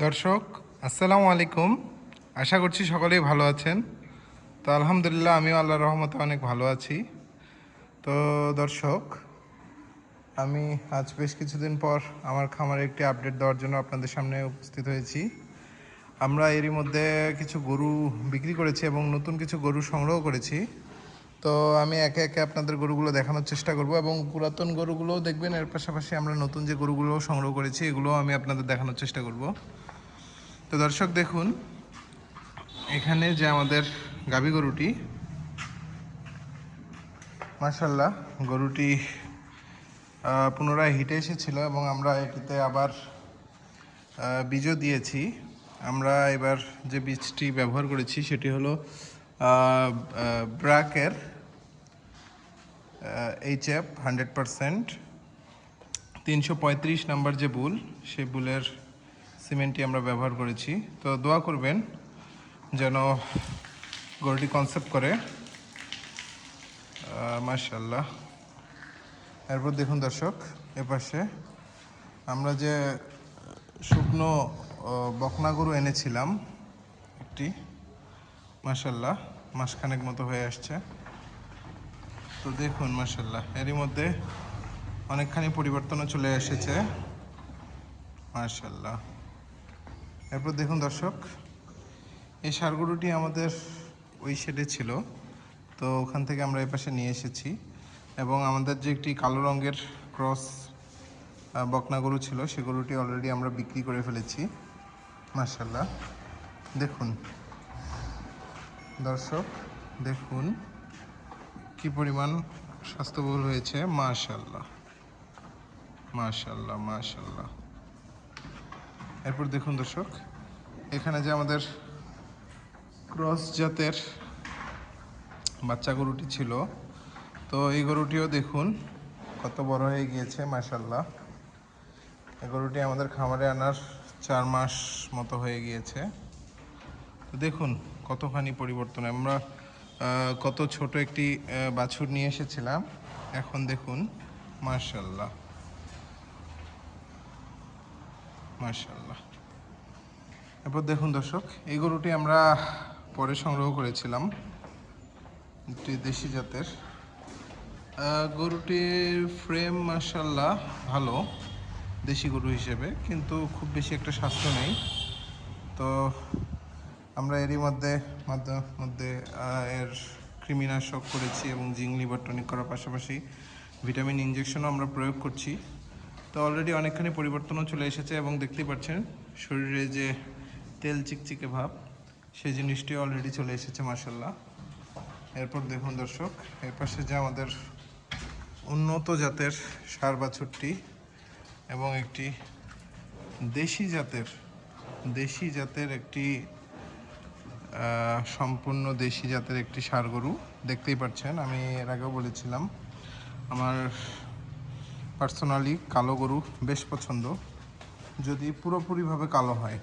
দর্শক, আসসালামু আলাইকুম। আশা করছি সকলেই ভালো আছেন। তো আলহামদুলিল্লাহ, আমিও আল্লাহর রহমতে অনেক ভালো আছি। তো দর্শক, আমি আজ বেশ কিছুদিন পর আমার খামারে একটি আপডেট দেওয়ার জন্য আপনাদের সামনে উপস্থিত হয়েছি। আমরা এরই মধ্যে কিছু গরু বিক্রি করেছি এবং নতুন কিছু গরু সংগ্রহ করেছি। তো আমি একে একে আপনাদের গরুগুলো দেখানোর চেষ্টা করব এবং পুরাতন গরুগুলোও দেখবেন। এর পাশাপাশি আমরা নতুন যে গরুগুলো সংগ্রহ করেছি এগুলোও আমি আপনাদের দেখানোর চেষ্টা করব। তো দর্শক দেখুন, এখানে যে আমাদের গাভী গরুটি, মাশাল্লাহ গরুটি পুনরায় হিটে এসেছিল এবং আমরা এটিতে আবার বীজও দিয়েছি। আমরা এবার যে বীজটি ব্যবহার করেছি সেটি হলো ব্রাকের HF 100%, 335 নাম্বার যে বুল, সেই বুলের সিমেন্টটি আমরা ব্যবহার করেছি। তো দোয়া করবেন যেন গরুটি কনসেপ্ট করে। মাশাল্লাহ। এরপর দেখুন দর্শক, এপাশে আমরা যে শুকনো বকনা গরু এনেছিলাম একটি, মাশাল্লাহ মাসখানেক মতো হয়ে আসছে। তো দেখুন মাশাল্লাহ, এরই মধ্যে অনেকখানি পরিবর্তনও চলে এসেছে মাশাল্লাহ। এরপর দেখুন দর্শক, এই ষাঁড় গরুটি আমাদের ওই শেডে ছিল, তো ওখান থেকে আমরা এই পাশে নিয়ে এসেছি এবং আমাদের যে একটি কালো রঙের ক্রস বকনা গরু ছিল সে গরুটি অলরেডি আমরা বিক্রি করে ফেলেছি মাশাল্লাহ। দেখুন দর্শক, দেখুন কি পরিমাণ স্বাস্থ্যবহুল হয়েছে মাশাল্লাহ মাশাল্লাহ মাশাল্লাহ। এরপর দেখুন দর্শক, এখানে যে আমাদের ক্রস জাতের বাচ্চা গরুটি ছিল, তো এই গরুটিও দেখুন কত বড় হয়ে গিয়েছে মাশাল্লাহ। এই গরুটি আমাদের খামারে আনার 4 মাস মতো হয়ে গিয়েছে। তো দেখুন কতখানি পরিবর্তন। আমরা কত ছোট একটি বাছুর নিয়ে এসেছিলাম, এখন দেখুন মাশাল্লাহ মাশাল্লাহ। এরপর দেখুন দর্শক, এই গরুটি আমরা পরে সংগ্রহ করেছিলাম, একটি দেশি জাতের গরুটির ফ্রেম মাশাল্লাহ ভালো দেশি গরু হিসেবে, কিন্তু খুব বেশি একটা স্বাস্থ্য নেই। তো আমরা এরই মধ্যে এর কৃমিনাশক করেছি এবং জিঙ্ক লিভার টনিক করার পাশাপাশি ভিটামিন ইনজেকশনও আমরা প্রয়োগ করছি। তো অলরেডি অনেকখানি পরিবর্তনও চলে এসেছে এবং দেখতেই পাচ্ছেন শরীরে যে তেল চিকচিকে ভাব, সেই জিনিসটি অলরেডি চলে এসেছে মাশাল্লাহ। এরপর দেখুন দর্শক, এর পাশে যে আমাদের উন্নত জাতের ষাঁড় বাছুরটি এবং একটি দেশি জাতের একটি সম্পূর্ণ দেশি জাতের একটি ষাঁড় গরু দেখতেই পাচ্ছেন। আমি এর আগেও বলেছিলাম আমার পার্সোনালি কালো গরু বেশ পছন্দ, যদি পুরোপুরিভাবে কালো হয়।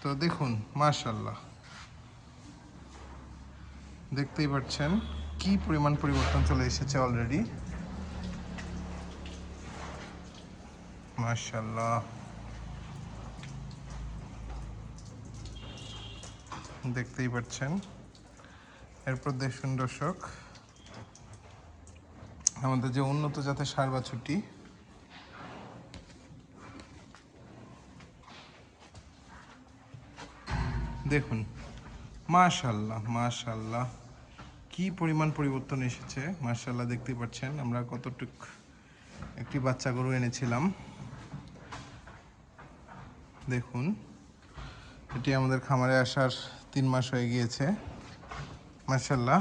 তো দেখুন মাশাল্লাহ, দেখতেই পাচ্ছেন কি পরিমাণ পরিবর্তন চলে এসেছে অলরেডি মাশাল্লাহ। দেখতেই পাচ্ছেন। এরপর দেখুন দর্শক, আমাদের যে উন্নত জাতের ষাঁড় বাছুরটি, দেখুন মাশাল্লাহ মাশাল্লাহ কি পরিমাণ পরিবর্তন এসেছে মাশাল্লাহ। দেখতেই পাচ্ছেন আমরা কতটুক একটি বাচ্চা গরু এনেছিলাম। দেখুন এটি আমাদের খামারে আসার 3 মাস হয়ে গিয়েছে মাশাল্লাহ।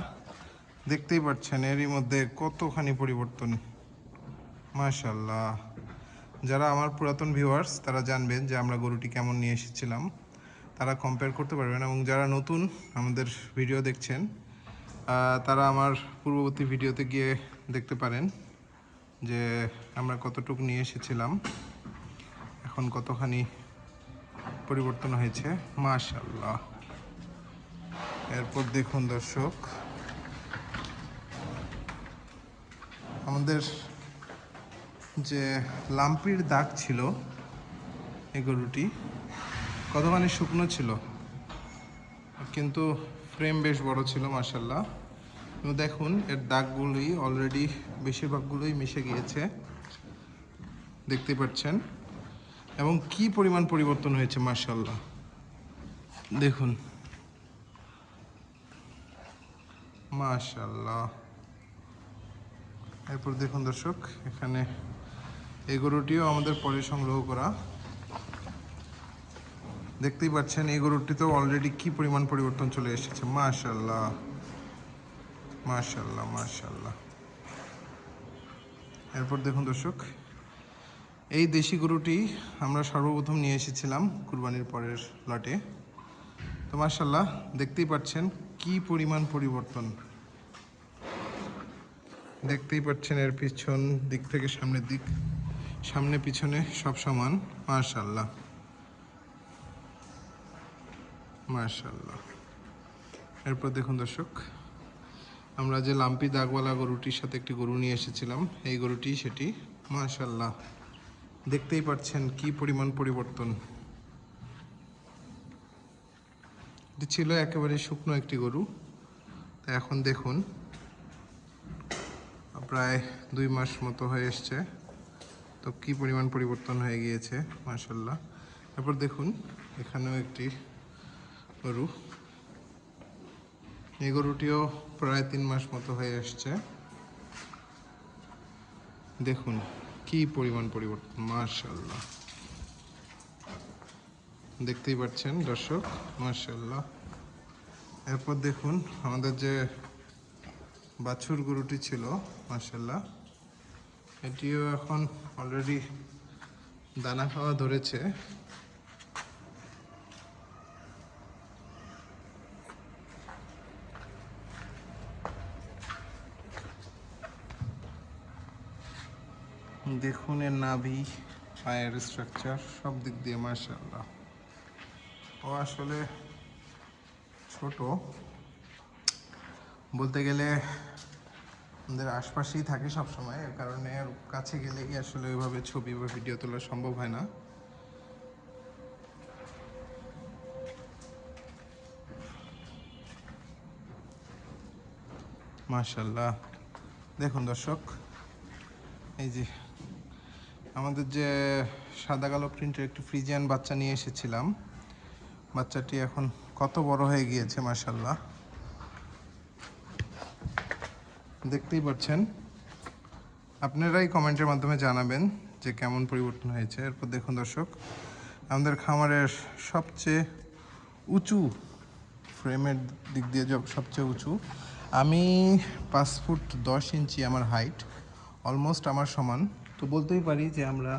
দেখতেই পাচ্ছেন এরই মধ্যে কতখানি পরিবর্তন মাশাল্লাহ। যারা আমার পুরাতন ভিউয়ার্স তারা জানবেন যে আমরা গরুটি কেমন নিয়ে এসেছিলাম, তারা কম্পেয়ার করতে পারবেন। এবং যারা নতুন আমাদের ভিডিও দেখছেন তারা আমার পূর্ববর্তী ভিডিওতে গিয়ে দেখতে পারেন যে আমরা কতটুকু নিয়ে এসেছিলাম, এখন কতখানি পরিবর্তন হয়েছে মাশাল্লাহ। এরপর দেখুন দর্শক, আমাদের যে লাম্পির দাগ ছিল এই গরুটি কতখানি শুকনো ছিল, কিন্তু ফ্রেম বেশ বড় ছিল মাশাল্লাহ। এবং দেখুন এর দাগগুলোই অলরেডি বেশিরভাগগুলোই মিশে গিয়েছে, দেখতেই পাচ্ছেন। এবং কি পরিমাণ পরিবর্তন হয়েছে মাশাল্লাহ, দেখুন মাশাল্লাহ। এরপর দেখুন দর্শক, এখানে এই গরুটিও আমাদের পরে সংগ্রহ করা, দেখতেই পাচ্ছেন। এই গরুটিতেও অলরেডি কি পরিমাণ পরিবর্তন চলে এসেছে মাশাল্লাহ মাশাল্লাহ মাশাল্লাহ। এরপর দেখুন দর্শক, এই দেশি গরুটি আমরা সর্বপ্রথম নিয়ে এসেছিলাম কুরবানির পরের লটে। তো মাশাল্লাহ দেখতেই পাচ্ছেন কি পরিমাণ পরিবর্তন, দেখতেই পাচ্ছেন। এর পিছন দিক থেকে সামনের দিক, সামনে পিছনে সব সমান মাশাল্লাহ মাশাল্লাহ। এরপর দেখুন দর্শক, আমরা যে লাম্পি দাগওয়ালা গরুটির সাথে একটি গরু নিয়ে এসেছিলাম, এই গরুটি সেটি মাশাল্লাহ, দেখতেই পাচ্ছেন কি পরিমাণ পরিবর্তন। এটি ছিল একেবারে শুকনো একটি গরু, তাই এখন দেখুন প্রায় 2 মাস মতো হয়ে এসছে, তো কি পরিমাণ পরিবর্তন হয়ে গিয়েছে মাশাল্লাহ। এরপর দেখুন এখানেও একটি গরু, এই গরুটিও প্রায় 3 মাস মতো হয়ে আসছে, দেখুন কি পরিমাণ পরিবর্তন মাশাল্লাহ, দেখতেই পাচ্ছেন দর্শক মাশাল্লাহ। এরপর দেখুন আমাদের যে বাছুর গরুটি ছিল মাশাল্লাহ, এটিও এখন অলরেডি দানা খাওয়া ধরেছে। দেখুন এর নাভি, পায়ের স্ট্রাকচার সব দিক দিয়ে মাশাআল্লাহ। ও আসলে ছোট, বলতে গেলে আমাদের আশপাশেই থাকে সব সময়, এর কারণে আর কাছে গেলেই আসলে ওইভাবে ছবি বা ভিডিও তোলা সম্ভব হয় না। মাশাআল্লাহ দেখুন দর্শক, এই যে আমাদের যে সাদা কালো প্রিন্টের একটি ফ্রিজিয়ান বাচ্চা নিয়ে এসেছিলাম, বাচ্চাটি এখন কত বড় হয়ে গিয়েছে মাশাআল্লাহ, দেখতেই পাচ্ছেন। আপনারাই কমেন্টের মাধ্যমে জানাবেন যে কেমন পরিবর্তন হয়েছে। এরপর দেখুন দর্শক, আমাদের খামারের সবচেয়ে উঁচু ফ্রেমের দিক দিয়ে সবচেয়ে উঁচু, আমি 5 ফুট 10 ইঞ্চি আমার হাইট, অলমোস্ট আমার সমান। তো বলতেই পারি যে আমরা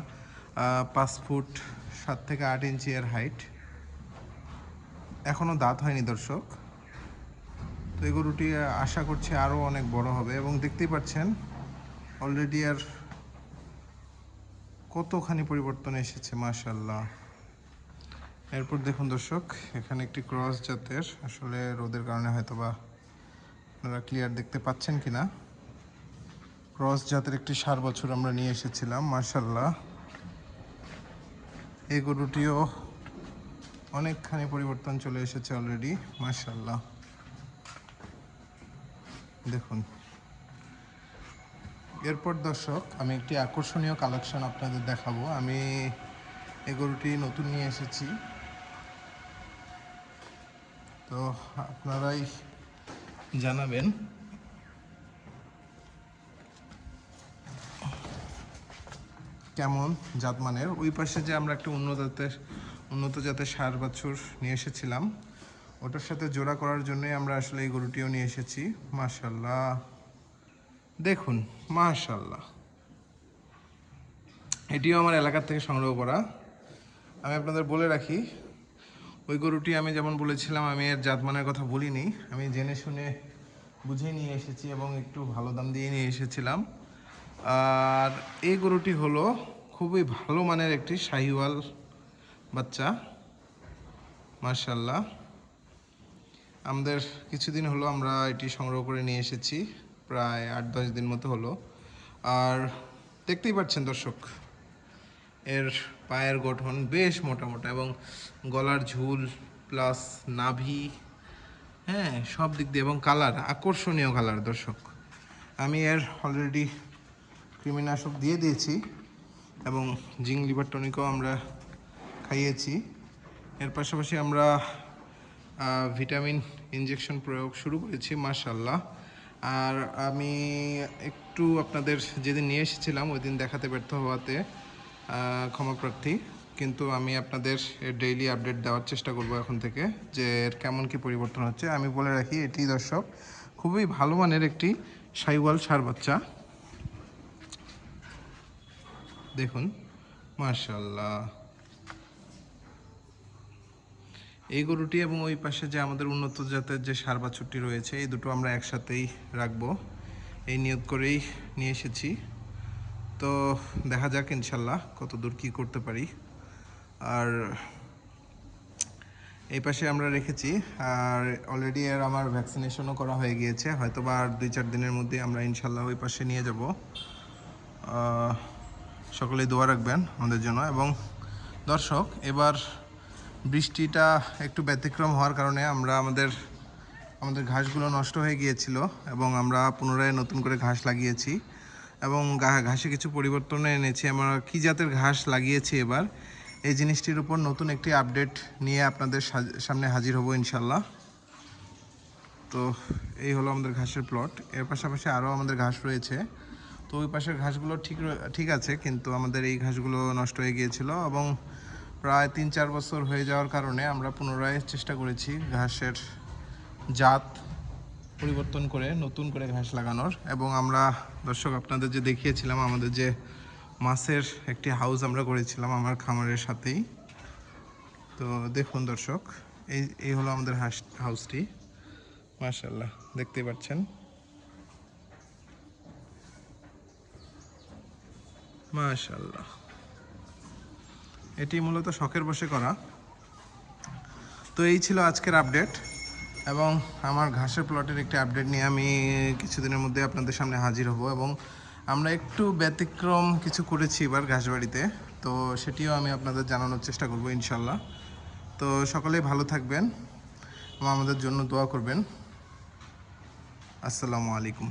5 ফুট 7 থেকে 8 ইঞ্চি এর হাইট। এখনও দাঁত হয়নি দর্শক, তো এই গরুটি আশা করছি আরও অনেক বড় হবে। এবং দেখতেই পাচ্ছেন অলরেডি আর কতখানি পরিবর্তন এসেছে মাশাআল্লাহ। এরপর দেখুন দর্শক, এখানে একটি ক্রস জাতের, আসলে রোদের কারণে হয়তো বা আপনারা ক্লিয়ার দেখতে পাচ্ছেন কিনা, ক্রস জাতের একটি 7 বছর আমরা নিয়ে এসেছিলাম মাশাআল্লাহ। এই গরুটিও অনেকখানি পরিবর্তন চলে এসেছে অলরেডি মাশাআল্লাহ, দেখুন। এরপর দর্শক, আমি একটি আকর্ষণীয় কালেকশন আপনাদের দেখাবো। আমি এই গরুটি নতুন নিয়ে এসেছি, তো আপনারাই জানাবেন কেমন জাতমানের। ওই পাশে যে আমরা একটা উন্নত জাতের 7 বছর নিয়ে এসেছিলাম, ওটার সাথে জোড়া করার জন্যই আমরা আসলে এই গরুটিও নিয়ে এসেছি মাশাআল্লাহ, দেখুন মাশাআল্লাহ। এটিও আমার এলাকার থেকে সংগ্রহ করা। আমি আপনাদের বলে রাখি, ওই গরুটি আমি যেমন বলেছিলাম, আমি এর জাতমানের কথা বলিনি, আমি জেনে শুনে বুঝে নিয়ে এসেছি এবং একটু ভালো দাম দিয়ে নিয়ে এসেছিলাম। আর এই গরুটি হলো খুবই ভালো মানের একটি শাহিওয়াল বাচ্চা মাশাআল্লাহ। আমাদের কিছুদিন হলো আমরা এটি সংগ্রহ করে নিয়ে এসেছি, প্রায় 8-10 দিন মতো হলো। আর দেখতেই পাচ্ছেন দর্শক, এর পায়ের গঠন বেশ মোটা মোটা এবং গলার ঝুল প্লাস নাভি, হ্যাঁ, সব দিক দিয়ে, এবং কালার আকর্ষণীয় কালার দর্শক। আমি এর অলরেডি কৃমিনাশক দিয়ে দিয়েছি এবং জিঙ্ক লিভার টনিকও আমরা খাইয়েছি। এর পাশাপাশি আমরা ভিটামিন ইনজেকশন প্রয়োগ শুরু করেছি মাশাআল্লাহ। আর আমি একটু আপনাদের যেদিন নিয়ে এসেছিলাম ওই দিন দেখাতে ব্যর্থ হওয়াতে ক্ষমাপ্রার্থী, কিন্তু আমি আপনাদের ডেইলি আপডেট দেওয়ার চেষ্টা করব এখন থেকে যে এর কেমন কি পরিবর্তন হচ্ছে। আমি বলে রাখি, এটি দর্শক খুবই ভালো মানের একটি সাইওয়াল ষাঁড় বাচ্চা। দেখুন মাশাআল্লাহ, এই গরুটি এবং ওই পাশে যে আমাদের উন্নত জাতের যে ষাঁড় বাছুরটি রয়েছে, এই দুটো আমরা একসাথেই রাখবো এই নিয়ত করেই নিয়ে এসেছি। তো দেখা যাক ইনশাল্লাহ কত দূর কী করতে পারি। আর এই পাশে আমরা রেখেছি, আর অলরেডি এর আমার ভ্যাকসিনেশনও করা হয়ে গিয়েছে, হয়তো বা আর 2-4 দিনের মধ্যে আমরা ইনশাল্লাহ ওই পাশে নিয়ে যাব। সকলেই দোয়া রাখবেন আমাদের জন্য। এবং দর্শক, এবার বৃষ্টিটা একটু ব্যতিক্রম হওয়ার কারণে আমরা আমাদের ঘাসগুলো নষ্ট হয়ে গিয়েছিল এবং আমরা পুনরায় নতুন করে ঘাস লাগিয়েছি এবং ঘাসে কিছু পরিবর্তন এনেছি। আমরা কী জাতের ঘাস লাগিয়েছি এবার, এই জিনিসটির উপর নতুন একটি আপডেট নিয়ে আপনাদের সামনে হাজির হব ইনশাল্লাহ। তো এই হলো আমাদের ঘাসের প্লট। এর পাশাপাশি আরও আমাদের ঘাস রয়েছে। তো ওই পাশের ঘাসগুলো ঠিক আছে, কিন্তু আমাদের এই ঘাসগুলো নষ্ট হয়ে গিয়েছিল এবং প্রায় 3-4 বছর হয়ে যাওয়ার কারণে আমরা পুনরায় চেষ্টা করেছি ঘাসের জাত পরিবর্তন করে নতুন করে ঘাস লাগানোর। এবং আমরা দর্শক আপনাদের যে দেখিয়েছিলাম আমাদের যে মাছের একটি হাউস আমরা করেছিলাম আমার খামারের সাথেই। তো দেখুন দর্শক, এই হলো আমাদের হাউসটি মাশাআল্লাহ, দেখতেই পাচ্ছেন মাশাআল্লাহ। এটি মূলত শখের বশে করা। তো এই ছিল আজকের আপডেট এবং আমার ঘাসের প্লটের একটি আপডেট নিয়ে আমি কিছুদিনের মধ্যে আপনাদের সামনে হাজির হব। এবং আমরা একটু ব্যতিক্রম কিছু করেছি এবার ঘাসবাড়িতে, তো সেটিও আমি আপনাদের জানানোর চেষ্টা করব ইনশাল্লাহ। তো সকলেই ভালো থাকবেন এবং আমাদের জন্য দোয়া করবেন। আসসালামু আলাইকুম।